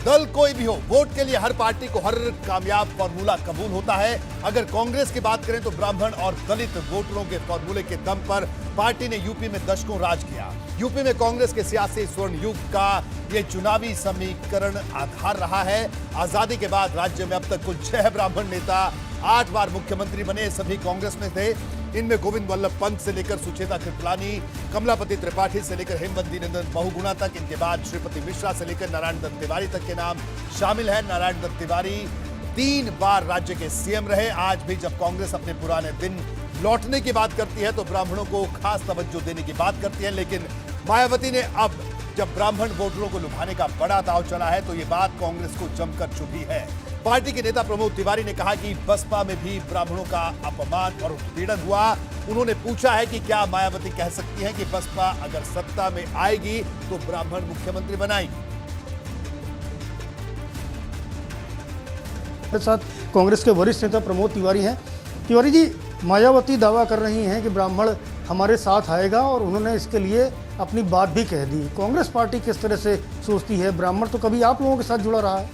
दल कोई भी हो, वोट के लिए हर पार्टी को हर कामयाब फॉर्मूला कबूल होता है। अगर कांग्रेस की बात करें तो ब्राह्मण और दलित वोटरों के फॉर्मूले के दम पर पार्टी ने यूपी में दशकों राज किया। यूपी में कांग्रेस के सियासी स्वर्ण युग का ये चुनावी समीकरण आधार रहा है। आजादी के बाद राज्य में अब तक कुल 6 ब्राह्मण नेता 8 बार मुख्यमंत्री बने, सभी कांग्रेस में थे। इनमें गोविंद वल्लभ पंत से लेकर सुचेता कृपलानी, कमलापति त्रिपाठी से लेकर हेमवती नंदन बहुगुणा तक, इनके बाद श्रीपति मिश्रा से लेकर नारायण दत्त तिवारी तक के नाम शामिल है। नारायण दत्त तिवारी 3 बार राज्य के सीएम रहे। आज भी जब कांग्रेस अपने पुराने दिन लौटने की बात करती है तो ब्राह्मणों को खास तवज्जो देने की बात करती है, लेकिन मायावती ने अब जब ब्राह्मण वोटरों को लुभाने का बड़ा दांव चला है तो ये बात कांग्रेस को जमकर चुभी है। पार्टी के नेता प्रमोद तिवारी ने कहा कि बसपा में भी ब्राह्मणों का अपमान और उत्पीड़न हुआ। उन्होंने पूछा है कि क्या मायावती कह सकती हैं कि बसपा अगर सत्ता में आएगी तो ब्राह्मण मुख्यमंत्री बनाएगी। मेरे साथ कांग्रेस के वरिष्ठ नेता प्रमोद तिवारी हैं। तिवारी जी, मायावती दावा कर रही हैं कि ब्राह्मण हमारे साथ आएगा और उन्होंने इसके लिए अपनी बात भी कह दी। कांग्रेस पार्टी किस तरह से सोचती है? ब्राह्मण तो कभी आप लोगों के साथ जुड़ा रहा है।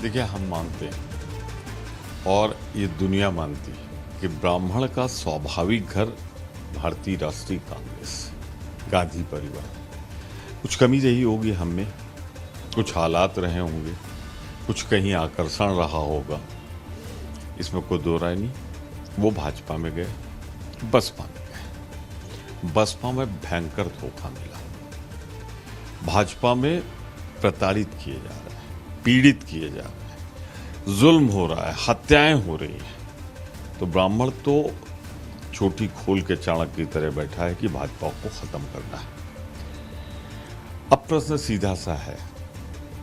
देखिए, हम मानते हैं और ये दुनिया मानती है कि ब्राह्मण का स्वाभाविक घर भारतीय राष्ट्रीय कांग्रेस, गांधी परिवार। कुछ कमी रही होगी हम में, कुछ हालात रहे होंगे, कुछ कहीं आकर्षण रहा होगा, इसमें कोई दो राय नहीं। वो भाजपा में गए, बसपा में गए। बसपा में भयंकर धोखा मिला। भाजपा में प्रताड़ित किए जा रहे हैं, पीड़ित किए जा रहे हैं, जुल्म हो रहा है, हत्याएं हो रही हैं। तो ब्राह्मण तो छोटी खोल के चाणक्य की तरह बैठा है कि भाजपा को खत्म करना है। अब प्रश्न सीधा सा है,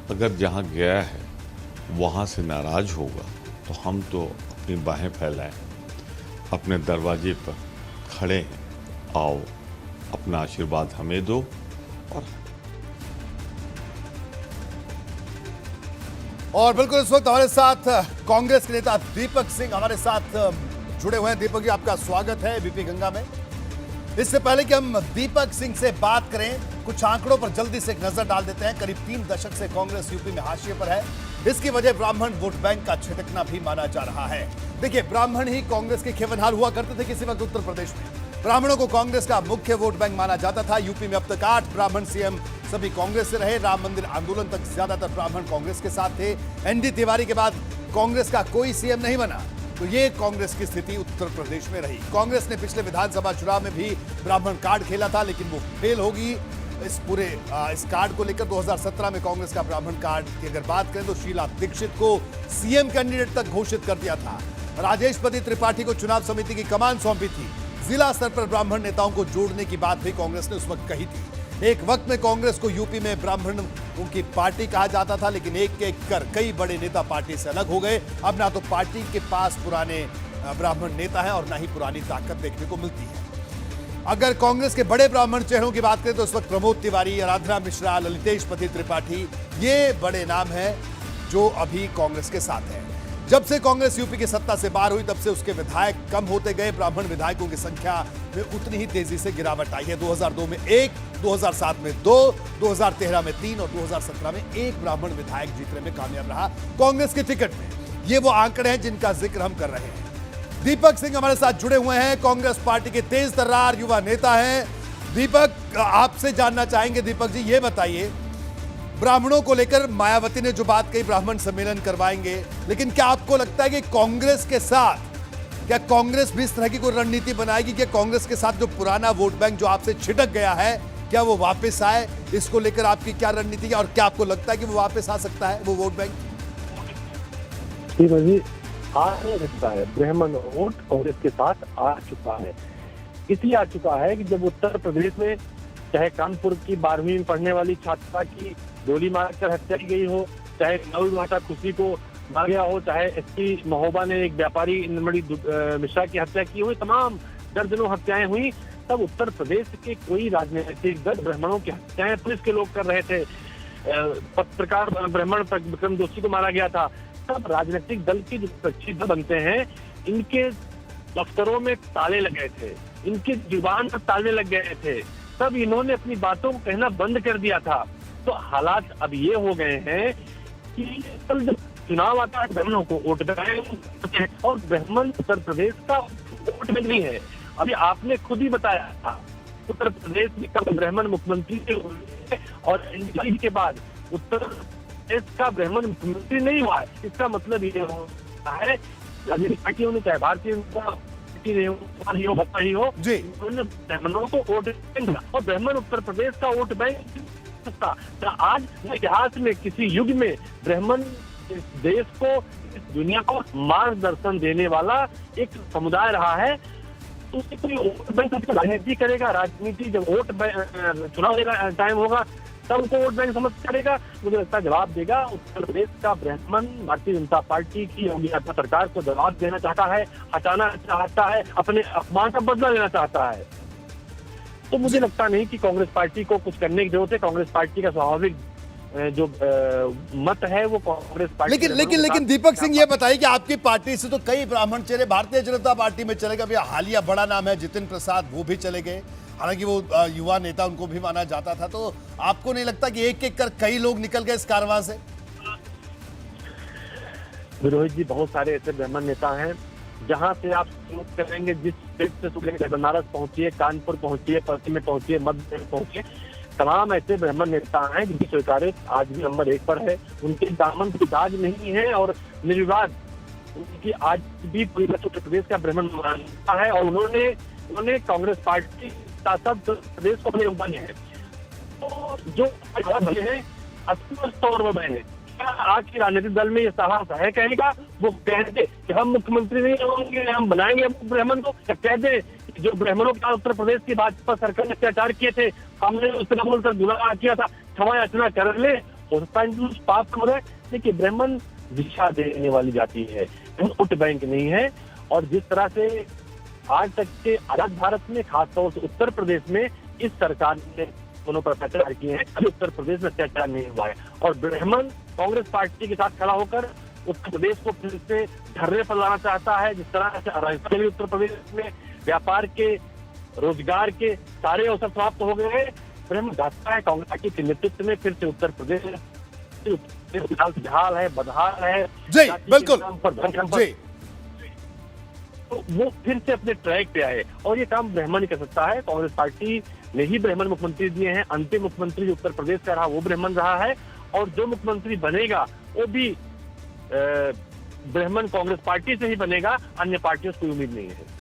अगर जहां गया है वहां से नाराज होगा तो हम तो अपनी बाहें फैलाएं, अपने दरवाजे पर खड़े हैं, आओ अपना आशीर्वाद हमें दो। और बिल्कुल इस वक्त हमारे साथ कांग्रेस के नेता दीपक सिंह हमारे साथ जुड़े हुए हैं। दीपक जी, आपका स्वागत है बीपी गंगा में। इससे पहले कि हम दीपक सिंह से बात करें, कुछ आंकड़ों पर जल्दी से एक नजर डाल देते हैं। करीब 3 दशक से कांग्रेस यूपी में हाशिए पर है। इसकी वजह ब्राह्मण वोट बैंक का छिटकना भी माना जा रहा है। देखिए, ब्राह्मण ही कांग्रेस के खेवनहार हुआ करते थे किसी वक्त उत्तर प्रदेश में। ब्राह्मणों को कांग्रेस का मुख्य वोट बैंक माना जाता था। यूपी में अब तक 8 ब्राह्मण सीएम सभी कांग्रेस से रहे। राम मंदिर आंदोलन तक ज्यादातर ब्राह्मण कांग्रेस के साथ थे। एनडी तिवारी के बाद कांग्रेस का कोई सीएम नहीं बना। तो ये कांग्रेस की स्थिति उत्तर प्रदेश में रही। कांग्रेस ने पिछले विधानसभा चुनाव में भी ब्राह्मण कार्ड खेला था, लेकिन वो फेल होगी। इस कार्ड को लेकर 2017 में कांग्रेस का ब्राह्मण कार्ड की अगर बात करें तो शीला दीक्षित को सीएम कैंडिडेट तक घोषित कर दिया था। राजेश पति त्रिपाठी को चुनाव समिति की कमान सौंपी थी। जिला स्तर पर ब्राह्मण नेताओं को जोड़ने की बात भी कांग्रेस ने उस वक्त कही थी। एक वक्त में कांग्रेस को यूपी में ब्राह्मणों की पार्टी कहा जाता था, लेकिन एक एक कर कई बड़े नेता पार्टी से अलग हो गए। अब ना तो पार्टी के पास पुराने ब्राह्मण नेता हैं और ना ही पुरानी ताकत देखने को मिलती है। अगर कांग्रेस के बड़े ब्राह्मण चेहरों की बात करें तो इस वक्त प्रमोद तिवारी, आराधना मिश्रा, ललितेश पति त्रिपाठी, ये बड़े नाम हैं जो अभी कांग्रेस के साथ हैं। जब से कांग्रेस यूपी की सत्ता से बाहर हुई तब से उसके विधायक कम होते गए। ब्राह्मण विधायकों की संख्या में उतनी ही तेजी से गिरावट आई है। 2002 में 1, 2007 में 2, 2013 में 3 और 2017 में 1 ब्राह्मण विधायक जीतने में कामयाब रहा कांग्रेस के टिकट में। ये वो आंकड़े हैं जिनका जिक्र हम कर रहे हैं। दीपक सिंह हमारे साथ जुड़े हुए हैं, कांग्रेस पार्टी के तेज तर्रार युवा नेता हैं। दीपक, आपसे जानना चाहेंगे, दीपक जी ये बताइए, ब्राह्मणों को लेकर मायावती ने जो बात कही, ब्राह्मण सम्मेलन करवाएंगे, लेकिन क्या आपको लगता है कि कांग्रेस के साथ क्या कांग्रेस भी इस तरह की कोई रणनीति बनाएगी कि कांग्रेस के साथ जो पुराना वोट बैंक जो आपसे छिटक गया है, क्या वो वापस आए? इसको लेकर आपकी क्या रणनीति है और क्या आपको लगता है कि वो वापस आ सकता है वो वोट बैंक? आ नहीं सकता है। ब्राह्मण वोट कांग्रेस के साथ आ चुका है। इसलिए आ चुका है कि जब उत्तर प्रदेश में चाहे कानपुर की 12वीं में पढ़ने वाली छात्रा की गोली मारकर हत्या की गई हो, चाहे नवल माता खुशी को मार गया हो, चाहे एसपी महोबा ने एक व्यापारी इंद्रमणि मिश्रा की हत्या की हुई, तमाम दर्जनों हत्याएं हुई, तब उत्तर प्रदेश के कोई राजनीतिक दल ब्राह्मणों की हत्याएं पुलिस के लोग कर रहे थे। पत्रकार ब्राह्मण विक्रम दोषी को मारा गया था। तब राजनीतिक दल के जो सच्ची दल बनते हैं, इनके दफ्तरों में ताले लग गए थे, इनकी जुबान पर ताले लग गए थे। तब इन्होंने अपनी बातों को कहना बंद कर दिया था। तो हालात अब ये हो गए हैं कि कल जब चुनाव आता है ब्राह्मणों को वोट देंगे और ब्राह्मण उत्तर प्रदेश का वोट बैंक नहीं है। अभी आपने खुद ही बताया था उत्तर प्रदेश में कल ब्राह्मण मुख्यमंत्री हुए और एनडीए के बाद उत्तर प्रदेश का ब्राह्मण मुख्यमंत्री नहीं हुआ है। इसका मतलब ये होता है राजनीतिक पार्टियों ने, चाहे भारतीय जनता पार्टी हो भाजपा ही हो, उन्होंने ब्राह्मणों को वोट देंगे और ब्राह्मण उत्तर प्रदेश का वोट बैंक सकता। आज इतिहास में किसी युग में ब्राह्मण इस देश को, इस दुनिया को मार्गदर्शन देने वाला एक समुदाय रहा है। तो उससे कोई वोट बैंक राजनीति करेगा, राजनीति जब वोट चुनाव का टाइम होगा तब उनको वोट बैंक समझ करेगा। मुझे लगता है जवाब देगा उत्तर प्रदेश का ब्राह्मण भारतीय जनता पार्टी की योगी आदित्यनाथ सरकार को जवाब देना चाहता है, हटाना चाहता है, अपने अपमान का बदला लेना चाहता है। तो मुझे लगता नहीं कि कांग्रेस पार्टी को कुछ करने की जरूरत है। कांग्रेस पार्टी का स्वाभाविक जो मत है वो कांग्रेस पार्टी। लेकिन दीपक सिंह ये बताइए कि आपकी पार्टी से तो कई ब्राह्मण चेहरे भारतीय जनता पार्टी में चले गए। अभी हालिया बड़ा नाम है जितिन प्रसाद, वो भी चले गए, हालांकि वो युवा नेता उनको भी माना जाता था। तो आपको नहीं लगता कि एक एक कर कई लोग निकल गए इस कारवां से? रोहित जी, बहुत सारे ऐसे ब्राह्मण नेता हैं जहां से आप शुरू करेंगे, जिस से शुरू बनारस पहुंचिए, कानपुर पहुंचिए, पश्चिम में पहुंचिए, मध्य में पहुंचिए, तमाम ऐसे ब्राह्मण नेता हैं जिनकी स्वीकार्यता आज भी नंबर 1 पर है। उनके दामन की दाज नहीं है और निर्विवाद उनकी आज भी पूरे उत्तर प्रदेश का ब्राह्मण मानता है और उन्होंने कांग्रेस पार्टी शासक प्रदेश को अपने योगदान है। तो जो बने हैं अस्पष्ट तौर पर बने, क्या आज के राजनीतिक दल में ये साहस है कहेगा वो कहते कि हम मुख्यमंत्री नहीं होंगे, हम बनाएंगे ब्राह्मण को? कह दे जो ब्राह्मणों के साथ उत्तर प्रदेश की भाजपा सरकार ने अत्याचार किए थे, हमने उस तरह बोलकर गुनाह किया था, क्षमा याचना कर ले, हो सकता है पाप हो रहा है। देखिए, ब्राह्मण दिशा देने वाली जाति है, वोट बैंक नहीं है। और जिस तरह से आज तक के आजाद भारत में, खासतौर से उत्तर प्रदेश में इस सरकार ने दोनों पर अत्याचार किए हैं, अभी उत्तर प्रदेश में अत्याचार नहीं हुआ है। और ब्राह्मण कांग्रेस पार्टी के साथ खड़ा होकर उत्तर प्रदेश को फिर से ढर्रे पर लाना चाहता है। जिस तरह से राजस्थान उत्तर प्रदेश में व्यापार के, रोजगार के सारे अवसर समाप्त हो गए हैं, ब्राह्मण चाहता है कांग्रेस पार्टी के नेतृत्व में फिर से उत्तर प्रदेश बेहाल है, बदहाल है, जी बिल्कुल जी, तो वो फिर से अपने ट्रैक पे आए। और ये काम ब्राह्मण ही कर सकता है। कांग्रेस पार्टी ने ही ब्राह्मण मुख्यमंत्री दिए हैं। अंतिम मुख्यमंत्री जो उत्तर प्रदेश का रहा वो ब्राह्मण रहा है और जो मुख्यमंत्री बनेगा वो भी ब्राह्मण कांग्रेस पार्टी से ही बनेगा, अन्य पार्टियों से कोई उम्मीद नहीं है।